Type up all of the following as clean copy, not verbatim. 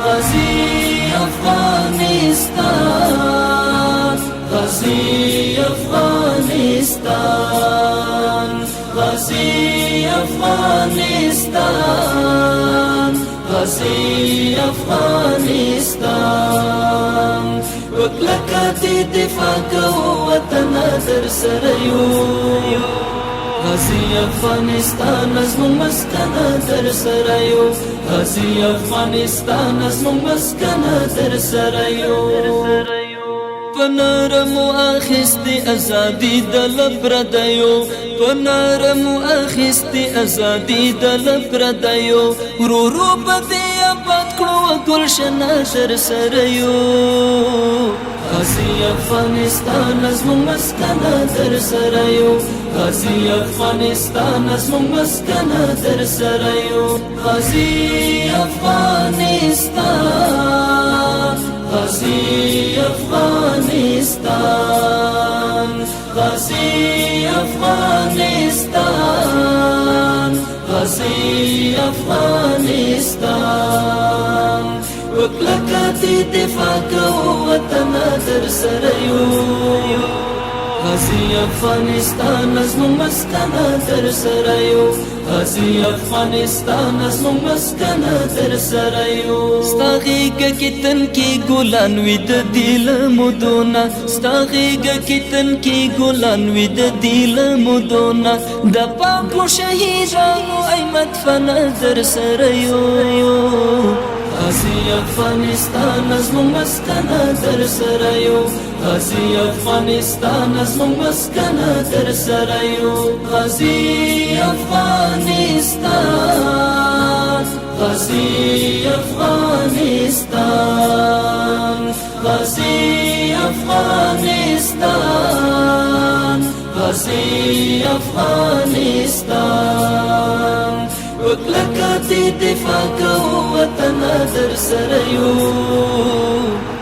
غازی افغانستان، غازی افغانستان، غازی افغانستان، غازی افغانستان. وکلکه دی دفاع کو وطن در سره یو، غازی افغانستان زموږ مسکن در سره یو، غازی افغانستان زموږ مسکن در سره یو. پنرمو اخیستی ازادي د لپردیو، پنرمو اخیستی ازادي د لپردیو، ورورو پدې آباد کړو ګلشن در سره یو. غازی افغانستان زموږ مسکن در سره یو، غازی افغانستان زموږ مسکن در سره یو. غازی افغانستان، غازی افغانستان، غازی افغانستان، غازی افغانستان. وکلکه دی دفاع کو وطن در سره یو، غازی افغانستان زموږ مسکن در سره یو، غازی افغانستان زموږ مسکن در سره یو. ستا غیږه کې تنکي ګلان وي د دې له مودونه، ستا غیږه کې تنکي ګلان وي د دې له مودونه، د پاکو شهیدانو ای مدفن در سره یو. غازی افغانستان زموږ مسکن در سره یو، غازی افغانستان زموږ مسکن در سره یو. غازی افغانستان، غازی افغانستان، غازی افغانستان، غازی افغانستان. وکلکه دی دفاع کو وطن در سره یو،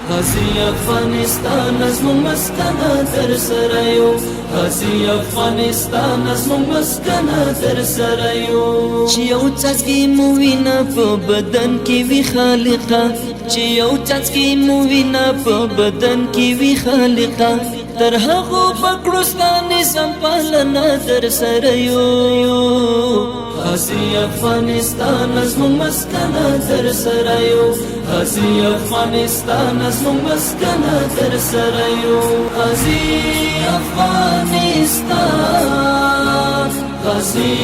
غازی افغانستان زموږ مسکن در سره یو، غازی افغانستان زموږ مسکن در سره یو. چې یو څاڅکی مو وینه په بدن کې وي خالقه، چې یو څاڅکی مو وینه په بدن کې وي خالقه، تر هغو پکړو ستا نظام پالنه در سره یو. غازی افغانستان زموږ مسکن در سره یو، غازی افغانستان زموږ مسکن در سره یو. غازی افغانستان، غازی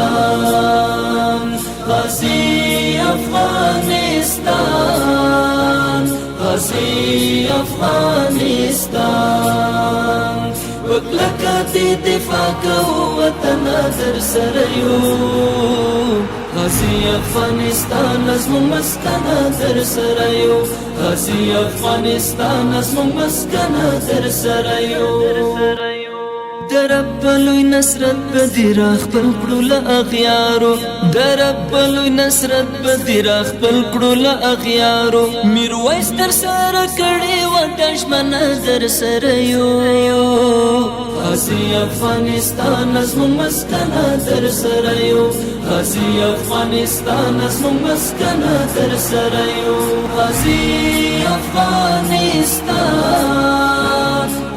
افغانستان، غازی افغانستان، غازی افغانستان. وکلکه دی دفاع کو وطن در سره یو، غازی افغانستان زموږ مسکن در سره یو، غازی افغانستان زموږ مسکن در سره یو. در رب لوی نصرت بدی را خپل کړو له اغیارو، در رب لوی نصرت بدی را خپل کړو له اغیارو، میرویس در سره کړي و دشمن در سره یو. غازی افغانستان زموږ مسکن در سره یو، غازی افغانستان زموږ مسکن در سره یو. غازی افغانستان،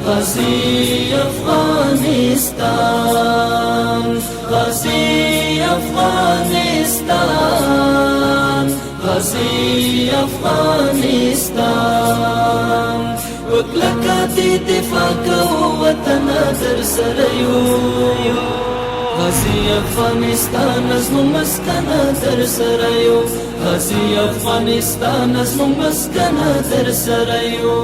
غازی افغانستان، غازی افغانستان، غازی افغانستان. وکلکه دی دفاع کو وطن در سره یو، غازی افغانستان زموږ مسکن در سره یو، غازی افغانستان زموږ مسکن در سره یو.